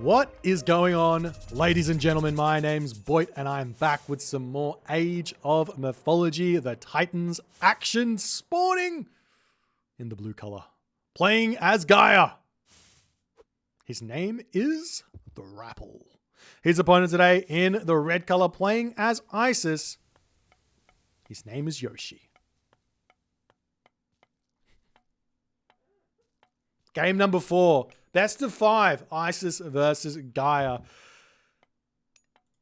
What is going on, ladies and gentlemen? My name's Boit, and I'm back with some more Age of Mythology, the Titans action, spawning in the blue color, playing as Gaia. His name is the Rapl. His opponent today in the red color, playing as Isis. His name is Yoshii. Game number 4. Best of 5. Isis versus Gaia.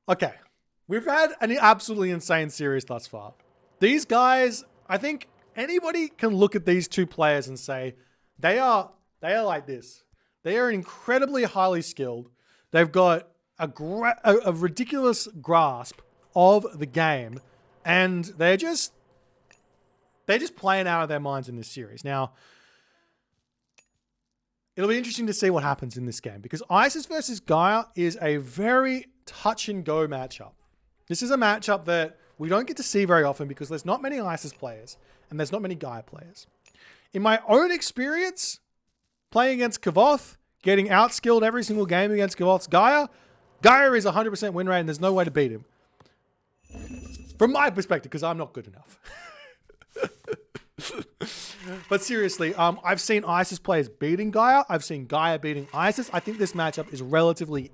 Okay. We've had an absolutely insane series thus far. These guys, I think anybody can look at these two players and say, they are like this. They are incredibly highly skilled. They've got a ridiculous grasp of the game. And they're just playing out of their minds in this series. Now, it'll be interesting to see what happens in this game because Isis versus Gaia is a very touch and go matchup. This is a matchup that we don't get to see very often because there's not many Isis players and there's not many Gaia players. In my own experience, playing against Kavoth, getting outskilled every single game against Kavoth's Gaia is 100% win rate and there's no way to beat him. From my perspective, because I'm not good enough. But seriously, I've seen Isis players beating Gaia. I've seen Gaia beating Isis. I think this matchup is relatively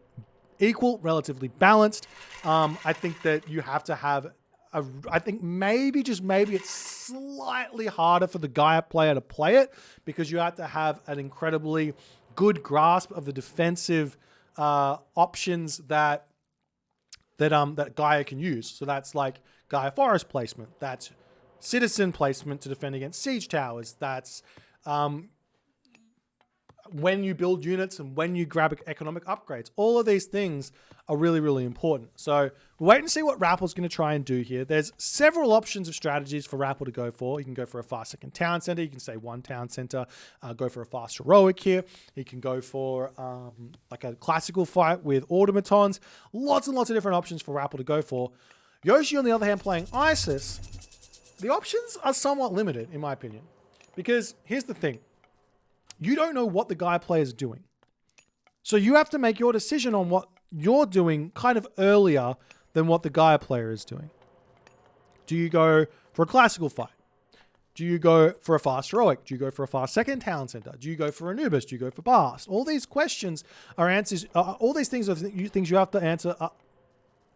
equal, relatively balanced. I think that you have to have I think maybe, just maybe, it's slightly harder for the Gaia player to play it because you have to have an incredibly good grasp of the defensive options that Gaia can use. So that's like Gaia Forest placement. That's citizen placement to defend against siege towers. That's when you build units and when you grab economic upgrades. All of these things are really, really important. So we'll wait and see what Rapl's going to try and do here. There's several options of strategies for Rapl to go for. You can go for a fast second town center. You can say one town center, go for a fast heroic here. You can go for like a classical fight with automatons. Lots and lots of different options for Rapl to go for. Yoshii, on the other hand, playing Isis, the options are somewhat limited, in my opinion. Because here's the thing. You don't know what the Gaia player is doing. So you have to make your decision on what you're doing kind of earlier than what the Gaia player is doing. Do you go for a classical fight? Do you go for a fast heroic? Do you go for a fast second town center? Do you go for Anubis? Do you go for Bast? All these questions are answers. All these things are things you have to answer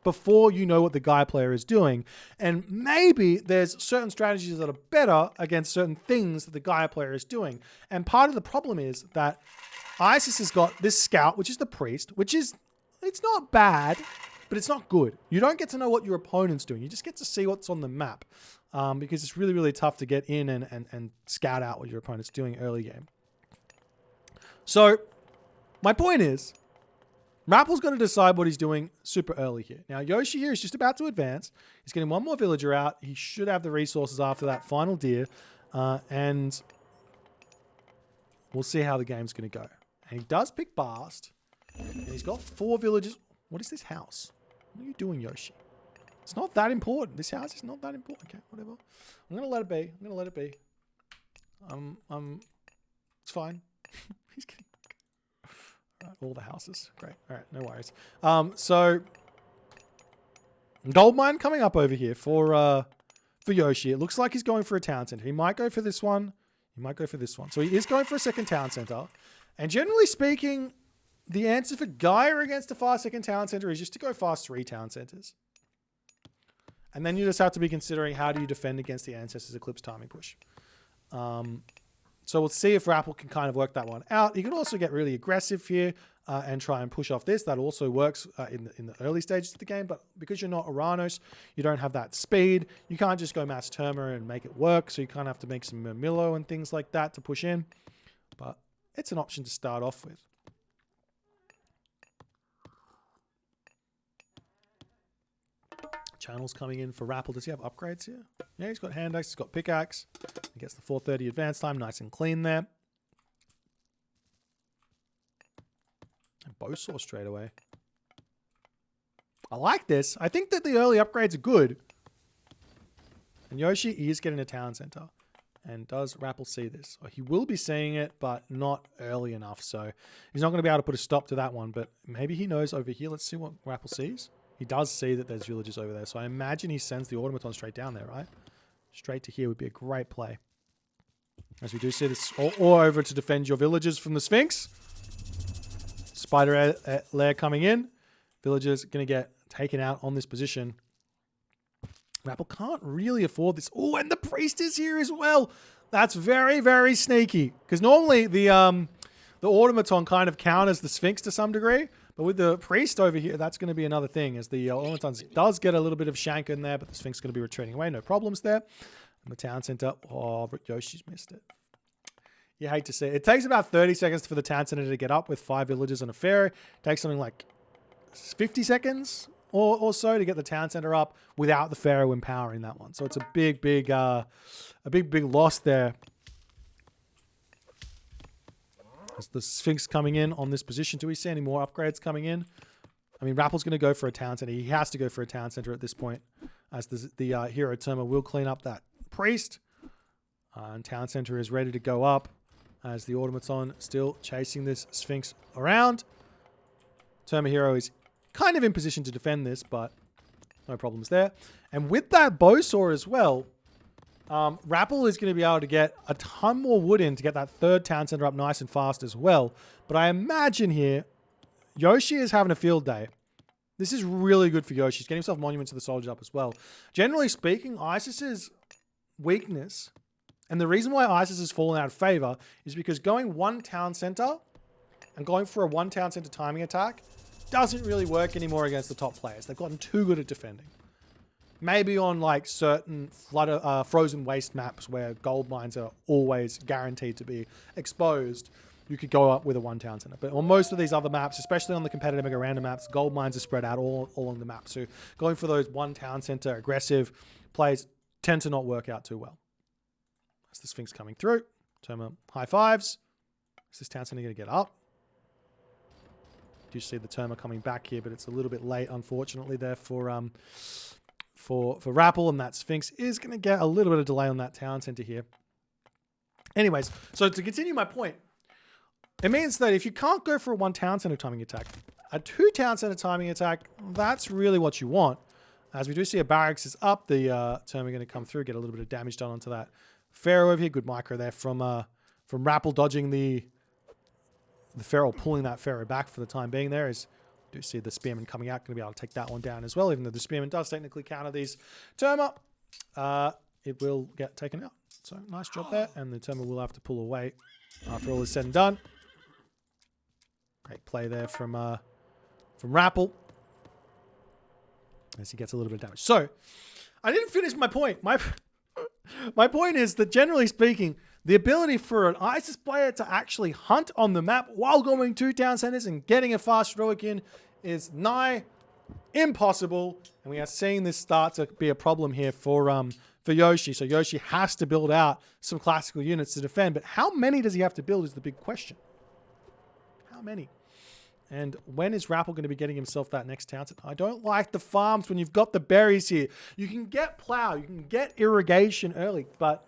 before you know what the Gaia player is doing. And maybe there's certain strategies that are better against certain things that the Gaia player is doing. And part of the problem is that Isis has got this scout, which is the priest, it's not bad, but it's not good. You don't get to know what your opponent's doing. You just get to see what's on the map because it's really, really tough to get in and scout out what your opponent's doing early game. So my point is, Rapl's going to decide what he's doing super early here. Now, Yoshii here is just about to advance. He's getting one more villager out. He should have the resources after that final deer. And we'll see how the game's going to go. And he does pick Bast. And he's got 4 villagers. What is this house? What are you doing, Yoshii? It's not that important. This house is not that important. Okay, whatever. I'm going to let it be. I'm going to let it be. It's fine. He's getting... all the houses. Great. All right. No worries. So gold mine coming up over here for Yoshii. It looks like he's going for a town center. He might go for this one. He might go for this one. So he is going for a second town center. And generally speaking, the answer for Gaia against a fast second town center is just to go fast 3 town centers. And then you just have to be considering how do you defend against the Ancestors Eclipse timing push. So we'll see if Rapl can kind of work that one out. You can also get really aggressive here and try and push off this. That also works in the early stages of the game. But because you're not Uranus, you don't have that speed. You can't just go Mass Terma and make it work. So you kind of have to make some Murmillo and things like that to push in. But it's an option to start off with. Channels coming in for Rapl. Does he have upgrades here? Yeah, he's got hand axe, he's got pickaxe. He gets the 430 advance time, nice and clean there. And bow saw straight away. I like this. I think that the early upgrades are good. And Yoshii is getting a town center. And does Rapl see this? He will be seeing it, but not early enough. So he's not going to be able to put a stop to that one. But maybe he knows over here. Let's see what Rapl sees. He does see that there's villagers over there. So I imagine he sends the automaton straight down there, right? Straight to here would be a great play. As we do see this, or over to defend your villagers from the Sphinx. Spider lair coming in. Villagers going to get taken out on this position. Rapl can't really afford this. Oh, and the priest is here as well. That's very, very sneaky. Because normally the automaton kind of counters the Sphinx to some degree. But with the priest over here, that's going to be another thing. As the automaton does get a little bit of shank in there, but the Sphinx is going to be retreating away. No problems there. And the town center. Oh, but Yoshi's missed it. You hate to see it. It takes about 30 seconds for the town center to get up with 5 villagers and a ferry. It takes something like 50 seconds or so to get the town center up without the pharaoh empowering that one. So it's a big loss there. As the Sphinx coming in on this position, do we see any more upgrades coming in? I mean, Rappel's going to go for a town center. He has to go for a town center at this point, as the hero Terma will clean up that priest. And town center is ready to go up as the automaton still chasing this Sphinx around. Terma hero is kind of in position to defend this, but no problems there. And with that bow saw as well, Rapl is going to be able to get a ton more wood in to get that third town center up nice and fast as well. But I imagine here, Yoshii is having a field day. This is really good for Yoshii. He's getting himself monuments to the soldiers up as well. Generally speaking, Isis's weakness, and the reason why Isis has fallen out of favor, is because going one town center and going for a one town center timing attack doesn't really work anymore against the top players. They've gotten too good at defending. Maybe on like certain frozen waste maps where gold mines are always guaranteed to be exposed, you could go up with a one town center. But on most of these other maps, especially on the competitive mega random maps, gold mines are spread out all along the map. So going for those one town center aggressive plays tend to not work out too well. That's the Sphinx coming through. Terma high fives. Is this town center going to get up? You see the Terma coming back here, but it's a little bit late, unfortunately, there for Rapl, and that Sphinx is going to get a little bit of delay on that town center here. Anyways, so to continue my point, it means that if you can't go for a one town center timing attack, a two town center timing attack, that's really what you want. As we do see a barracks is up, the Terma going to come through, get a little bit of damage done onto that pharaoh over here. Good micro there from Rapl dodging the pharaoh, pulling that pharaoh back for the time being there. Is do see the spearman coming out, going to be able to take that one down as well, even though the spearman does technically counter these Terma. It will get taken out. So nice job there, and the Terma will have to pull away after all is said and done. Great play there from Rapl as he gets a little bit of damage. So I didn't finish my point. My point is that generally speaking, the ability for an Isis player to actually hunt on the map while going to town centers and getting a fast heroic in is nigh impossible. And we are seeing this start to be a problem here for Yoshii. So Yoshii has to build out some classical units to defend. But how many does he have to build is the big question. How many? And when is Rapl going to be getting himself that next town center? I don't like the farms when you've got the berries here. You can get plow, you can get irrigation early, but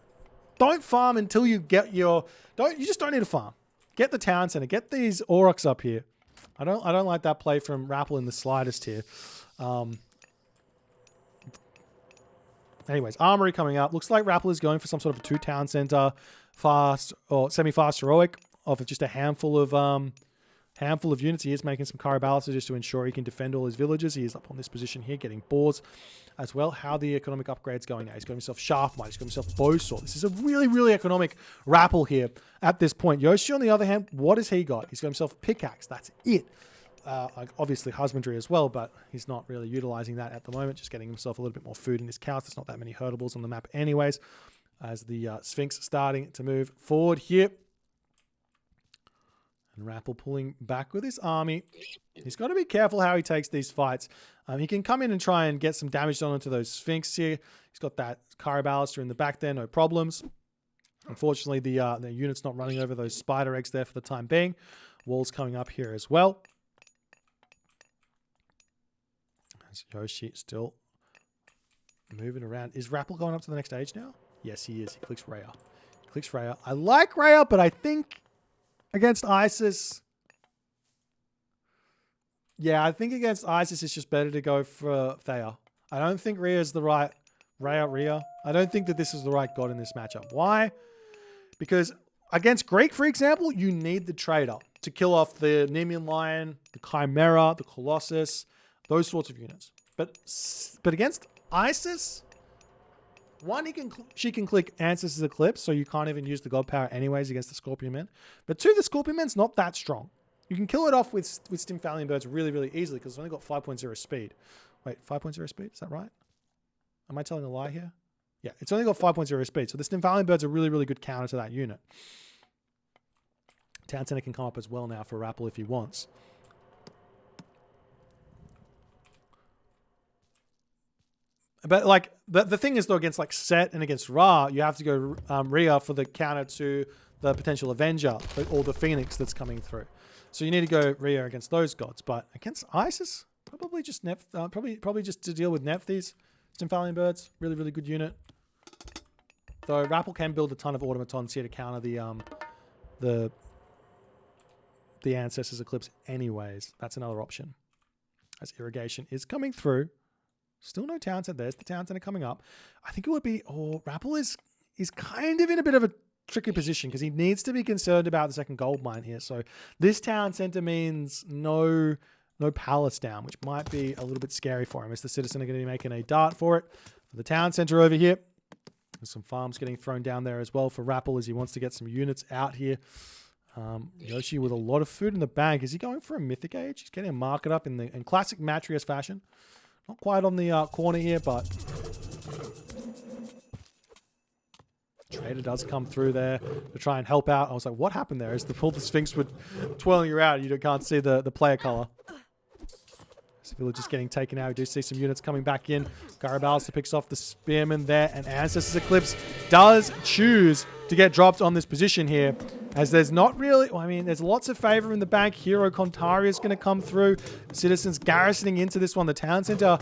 don't farm until you get your... You just don't need to farm. Get the town center. Get these Aurochs up here. I don't like that play from Rapl in the slightest here. Anyways, armory coming up. Looks like Rapl is going for some sort of a two town center fast or semi-fast heroic of just a handful of units. He is making some Caraballases just to ensure he can defend all his villages. He is up on this position here, getting boars as well. How the economic upgrade's going now. He's got himself Shaft Might. He's got himself Bowsaw. This is a really, really economic Rapl here at this point. Yoshii, on the other hand, what has he got? He's got himself Pickaxe. That's it. Obviously Husbandry as well, but he's not really utilizing that at the moment. Just getting himself a little bit more food in his cows. There's not that many herdables on the map anyways. As the Sphinx starting to move forward here. And Rapl pulling back with his army. He's got to be careful how he takes these fights. He can come in and try and get some damage done onto those Sphinx here. He's got that Caraballaster in the back there, no problems. Unfortunately, the unit's not running over those spider eggs there for the time being. Walls coming up here as well. As Yoshii still moving around. Is Rapl going up to the next stage now? Yes, he is. He clicks rare. Clicks Rhea. I like Rhea, but I think against Isis... Yeah, I think against Isis it's just better to go for Thea. I don't think Rhea is the right... Rhea. I don't think that this is the right god in this matchup. Why? Because against Greek, for example, you need the trader to kill off the Nemean Lion, the Chimera, the Colossus, those sorts of units. But against Isis... One, she can click Ancestors Eclipse, so you can't even use the God Power anyways against the Scorpion Men. But two, the Scorpion Men's not that strong. You can kill it off with Stymphalian Birds really, really easily because it's only got 5.0 speed. Wait, 5.0 speed? Is that right? Am I telling a lie here? Yeah, it's only got 5.0 speed. So the Stymphalian Birds are really, really good counter to that unit. Town Center can come up as well now for Rapl if he wants. But like the thing is though, against like Set and against Ra, you have to go Rhea for the counter to the potential Avenger or the Phoenix that's coming through. So you need to go Rhea against those gods. But against Isis, probably just probably just to deal with Nephthys, Stymphalian Birds, really, really good unit. Though Rapl can build a ton of automatons here to counter the Ancestors Eclipse anyways. That's another option. As Irrigation is coming through. Still no Town Center. There's the Town Center coming up. I think it would be... Oh, Rapl is kind of in a bit of a tricky position because he needs to be concerned about the second gold mine here. So this Town Center means no palace down, which might be a little bit scary for him. As the Citizen are going to be making a dart for it. For the Town Center over here. There's some farms getting thrown down there as well for Rapl as he wants to get some units out here. Yoshii with a lot of food in the bank. Is he going for a Mythic Age? He's getting a market up in classic Matrius fashion. Not quite on the corner here, but Trader does come through there to try and help out. I was like, what happened there? As the Sphinx would twirling you out, you can't see the player color. This village is getting taken out. We do see some units coming back in. Garibaldi picks off the Spearman there, and Ancestors Eclipse does choose to get dropped on this position here. As there's not really... Well, I mean, there's lots of favor in the bank. Hero Contari is going to come through. Citizens garrisoning into this one. The Town Center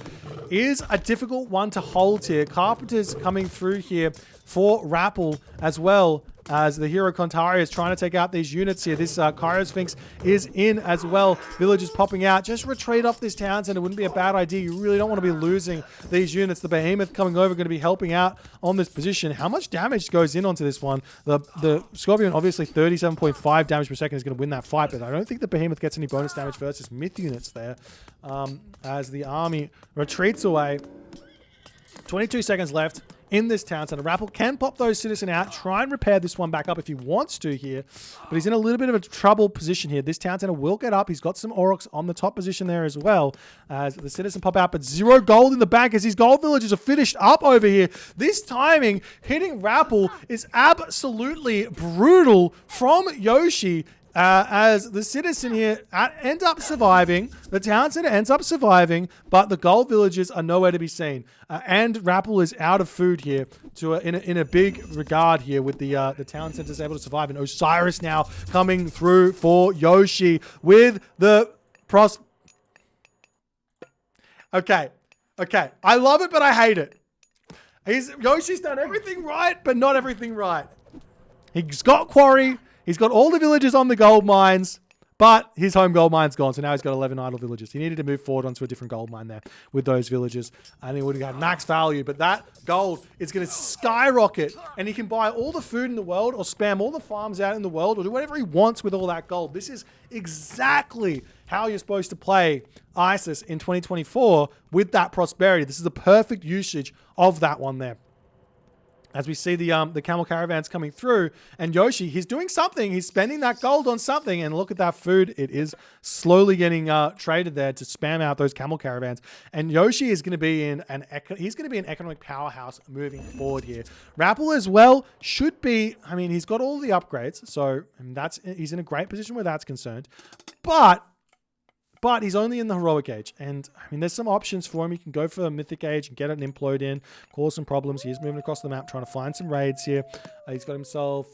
is a difficult one to hold here. Carpenter's coming through here for Rapl as well. As the Hero Contari is trying to take out these units here. This Cairo Sphinx is in as well. Villagers popping out. Just retreat off this town center wouldn't be a bad idea. You really don't want to be losing these units. The Behemoth coming over, going to be helping out on this position. How much damage goes in onto this one? The Scorpion, obviously 37.5 damage per second is going to win that fight, but I don't think the Behemoth gets any bonus damage versus myth units there. As the army retreats away. 22 seconds left in this town center. Rapl can pop those Citizen out, try and repair this one back up if he wants to here, but he's in a little bit of a trouble position here. This town center will get up. He's got some Aurochs on the top position there as well as the Citizen pop out, but 0 gold in the bank as his gold villages are finished up over here. This timing hitting Rapl is absolutely brutal from Yoshii. As the Citizen here end up surviving, the Town Center ends up surviving, but the gold villages are nowhere to be seen. And Rapl is out of food here in a big regard here with the Town Center is able to survive. And Osiris now coming through for Yoshii with the Okay. I love it, but I hate it. Yoshii's done everything right, but not everything right. He's got Quarry. He's got all the villages on the gold mines, but his home gold mine's gone. So now he's got 11 idle villages. He needed to move forward onto a different gold mine there with those villages. And he would have had max value, but that gold is going to skyrocket. And he can buy all the food in the world or spam all the farms out in the world or do whatever he wants with all that gold. This is exactly how you're supposed to play Isis in 2024 with that prosperity. This is the perfect usage of that one there. As we see the camel caravans coming through, and Yoshii, he's doing something. He's spending that gold on something, and look at that food. It is slowly getting traded there to spam out those camel caravans. And Yoshii is going to be an economic powerhouse moving forward here. Rapl as well should be. I mean, he's got all the upgrades, so he's in a great position where that's concerned. But he's only in the heroic age. And I mean, there's some options for him. He can go for a mythic age and get an implode in, cause some problems. He is moving across the map, trying to find some raids here. He's got himself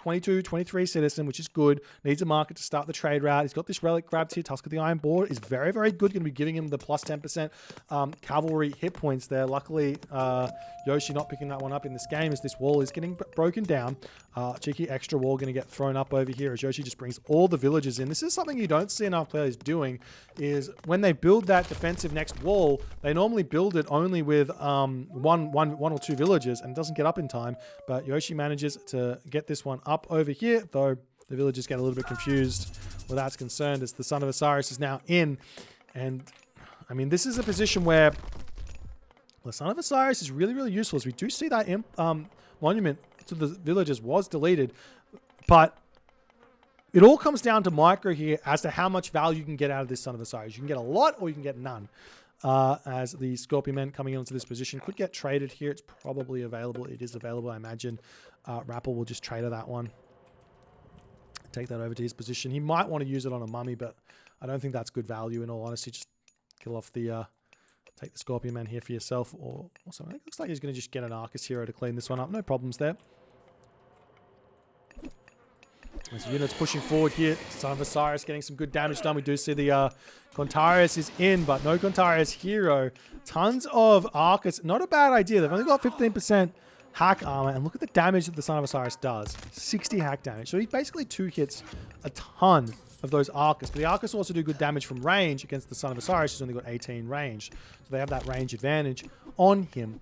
22, 23 citizen, which is good. Needs a market to start the trade route. He's got this relic grabbed here. Tusk of the Iron Board is very, very good. Going to be giving him the plus 10% cavalry hit points there. Luckily, Yoshii not picking that one up in this game as this wall is getting broken down. Cheeky extra wall going to get thrown up over here as Yoshii just brings all the villagers in. This is something you don't see enough players doing, is when they build that defensive next wall, they normally build it only with one or two villagers and it doesn't get up in time. But Yoshii manages to get this one up over here, though the villagers get a little bit confused where that's concerned as the Son of Osiris is now in. And I mean, this is a position where the Son of Osiris is really, really useful, as we do see that monument to the villagers was deleted. But it all comes down to micro here as to how much value you can get out of this Son of Osiris. You can get a lot or you can get none. As the Scorpion Men coming into this position could get traded here. It's probably available. It is available, I imagine. Rapl will just trade that one. Take that over to his position. He might want to use it on a mummy, but I don't think that's good value in all honesty. Just kill off the... take the Scorpion Man here for yourself or something. It looks like he's going to just get an Arcus hero to clean this one up. No problems there. As units pushing forward here. Son of Osiris getting some good damage done. We do see the Contarius is in, but no Contarius hero. Tons of Arcus. Not a bad idea. They've only got 15% hack armor. And look at the damage that the Son of Osiris does. 60 hack damage. So he basically 2 hits a ton of those Arcus. But the Arcus also do good damage from range against the Son of Osiris, who's only got 18 range. So they have that range advantage on him.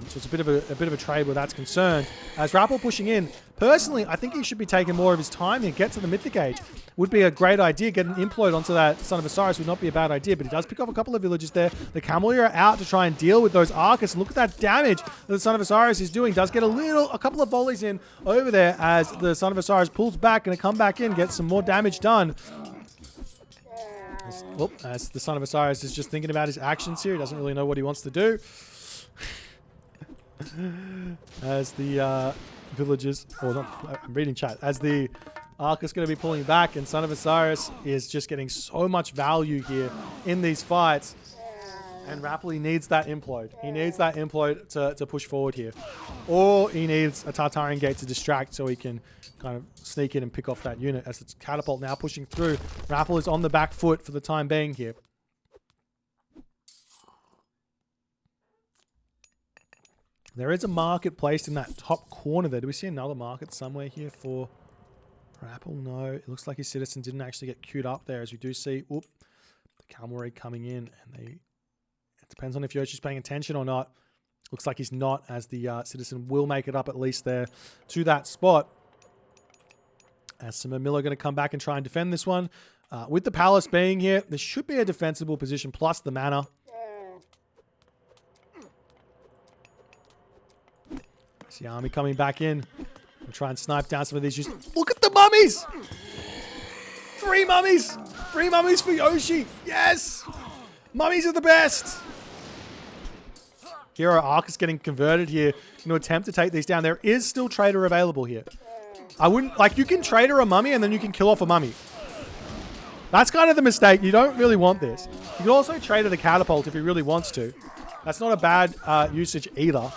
So it's a bit of a trade where that's concerned. As Rapl pushing in, personally, I think he should be taking more of his time and get to the Mythic Age. Would be a great idea. Get an implode onto that Son of Osiris would not be a bad idea, but he does pick off a couple of villages there. The Cavalry are out to try and deal with those Arcus. And look at that damage that the Son of Osiris is doing. Does get a couple of volleys in over there as the Son of Osiris pulls back and come back in, gets some more damage done. As the Son of Osiris is just thinking about his actions here. He doesn't really know what he wants to do. As the villagers, or not, I'm reading chat, as the Ark is going to be pulling back, and Son of Osiris is just getting so much value here in these fights. And Rapl needs that implode. He needs that implode to push forward here. Or he needs a Tartarian Gate to distract so he can kind of sneak in and pick off that unit. As it's Catapult now pushing through. Rapl is on the back foot for the time being here. There is a market placed in that top corner there. Do we see another market somewhere here for Rapl? No. It looks like his citizen didn't actually get queued up there, as we do see the cavalry coming in. And it depends on if Yoshii's paying attention or not. Looks like he's not, as the citizen will make it up at least there to that spot. As Samamilla are going to come back and try and defend this one. With the palace being here, this should be a defensible position, plus the mana. See army coming back in. We'll try and snipe down some of these. Look at the mummies! 3 mummies! 3 mummies for Yoshii! Yes! Mummies are the best! Hero Arc is getting converted here in an attempt to take these down. There is still trader available here. I wouldn't, like, you can trader a mummy and then you can kill off a mummy. That's kind of the mistake. You don't really want this. You can also trader the catapult if he really wants to. That's not a bad usage either.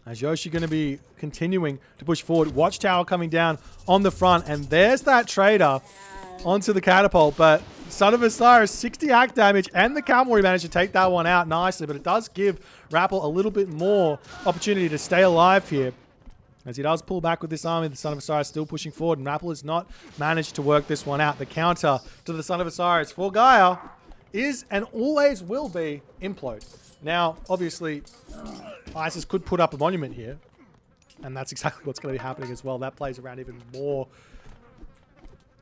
As Yoshii going to be continuing to push forward. Watchtower coming down on the front. And there's that trader onto the catapult. But Son of Osiris, 60 hack damage. And the cavalry managed to take that one out nicely. But it does give Rapl a little bit more opportunity to stay alive here. As he does pull back with this army, the Son of Osiris still pushing forward. And Rapl has not managed to work this one out. The counter to the Son of Osiris for Gaia is and always will be implode. Now, obviously, Isis could put up a monument here, and that's exactly what's going to be happening as well. That plays around even more.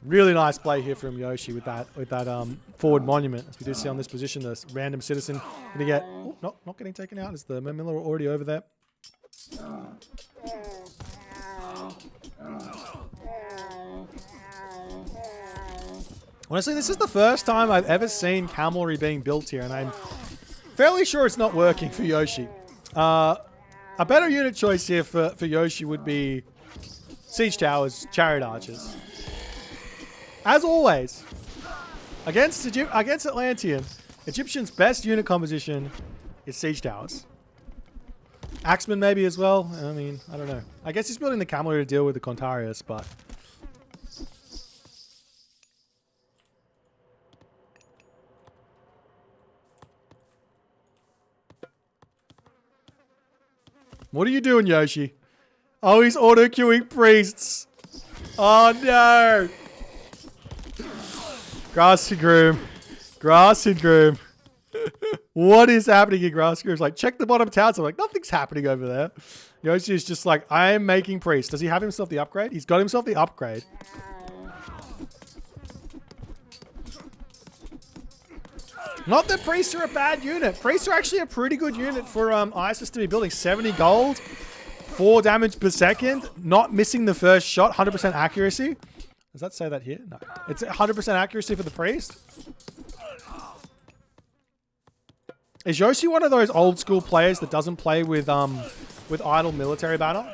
Really nice play here from Yoshii with that forward monument. As we do see on this position, this random citizen going to get... Oh, not getting taken out, as the Miller are already over there. Honestly, this is the first time I've ever seen cavalry being built here, and I'm fairly sure it's not working for Yoshii. A better unit choice here for Yoshii would be Siege Towers, Chariot Archers. As always, against Atlantean, Egyptian's best unit composition is Siege Towers. Axeman maybe as well. I mean, I don't know. I guess he's building the Camelot to deal with the Contarius, but... What are you doing, Yoshii? Oh, he's auto-queuing priests. Oh, no. Grass and Groom. Grass and Groom. What is happening in Grass and Groom? Like, check the bottom town. So I'm like, nothing's happening over there. Yoshii is just like, I am making priests. Does he have himself the upgrade? He's got himself the upgrade. Not that priests are a bad unit. Priests are actually a pretty good unit for Isis to be building. 70 gold, 4 damage per second, not missing the first shot, 100% accuracy. Does that say that here? No. It's 100% accuracy for the priest. Is Yoshii one of those old school players that doesn't play with idle military banner?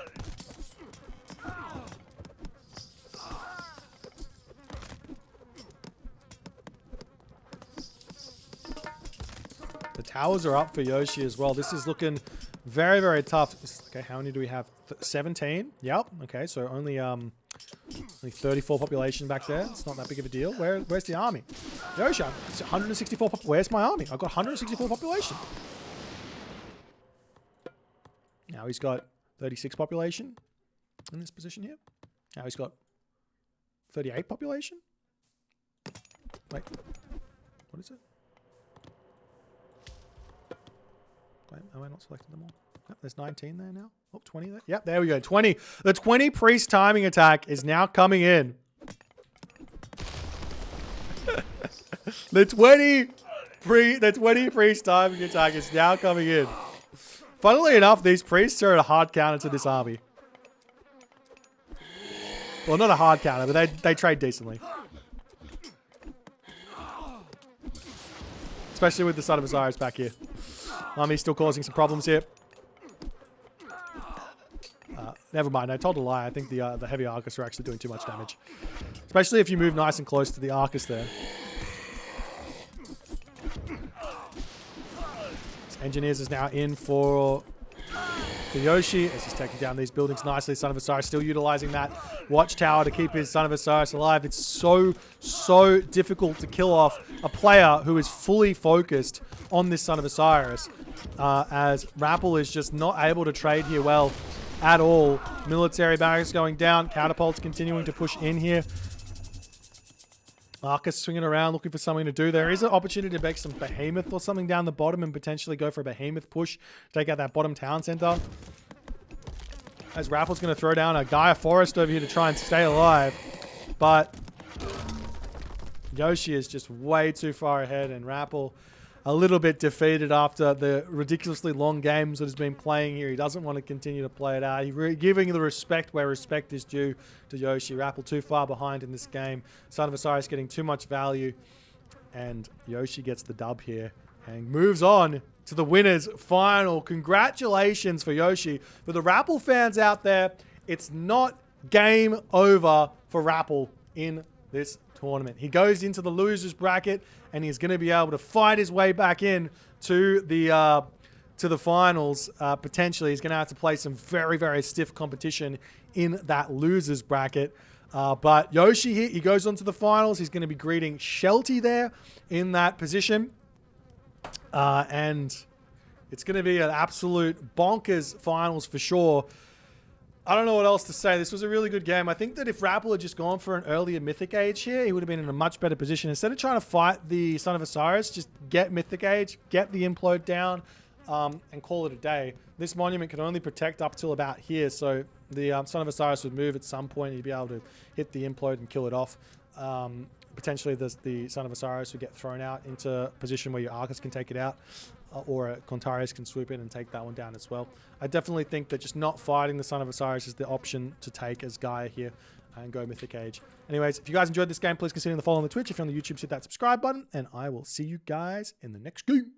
The towers are up for Yoshii as well. This is looking very, very tough. Okay, how many do we have? 17? Yep. Okay, so only 34 population back there. It's not that big of a deal. Where's the army? Yoshii, it's 164. Where's my army? I've got 164 population. Now he's got 36 population in this position here. Now he's got 38 population. Wait, what is it? Am I not selected them all? Yep, there's 19 there now. Oh, 20 there. Yep, there we go. 20. The 20 priest timing attack is now coming in. The 20 priest timing attack is now coming in. Funnily enough, these priests are a hard counter to this army. Well, not a hard counter, but they trade decently. Especially with the Son of Osiris back here. Army's still causing some problems here. Never mind, I told a lie. I think the heavy Arcus are actually doing too much damage. Especially if you move nice and close to the Arcus there. Engineers is now in for Yoshii as he's taking down these buildings nicely. Son of Osiris still utilizing that watchtower to keep his Son of Osiris alive. It's so difficult to kill off a player who is fully focused on this Son of Osiris, as Rapl is just not able to trade here well at all. Military barracks going down. Catapults continuing to push in here. Arcus swinging around looking for something to do. There is an opportunity to make some behemoth or something down the bottom and potentially go for a behemoth push. Take out that bottom town center. As Rapl's going to throw down a Gaia forest over here to try and stay alive. But Yoshii is just way too far ahead, and Rapl a little bit defeated after the ridiculously long games that he's been playing here. He doesn't want to continue to play it out. He's giving the respect where respect is due to Yoshii. Rapl too far behind in this game. Son of Osiris getting too much value. And Yoshii gets the dub here and moves on to the winners final. Congratulations for Yoshii. For the Rapl fans out there, it's not game over for Rapl in this tournament. He goes into the losers bracket and he's going to be able to fight his way back in to the finals. Potentially, he's going to have to play some very, very stiff competition in that losers bracket. But Yoshii here, he goes on to the finals. He's going to be greeting Shelty there in that position. And it's going to be an absolute bonkers finals for sure. I don't know what else to say. This was a really good game. I think that if Rapl had just gone for an earlier Mythic Age here, he would have been in a much better position. Instead of trying to fight the Son of Osiris, just get Mythic Age, get the Implode down, and call it a day. This monument can only protect up till about here, so the Son of Osiris would move at some point. He'd be able to hit the Implode and kill it off. Potentially, the Son of Osiris would get thrown out into a position where your Arcus can take it out, or a Contarius can swoop in and take that one down as well. I definitely think that just not fighting the Son of Osiris is the option to take as Gaia here and go Mythic Age. Anyways, if you guys enjoyed this game, please consider the follow on the Twitch. If you're on the YouTube, hit that subscribe button, and I will see you guys in the next game.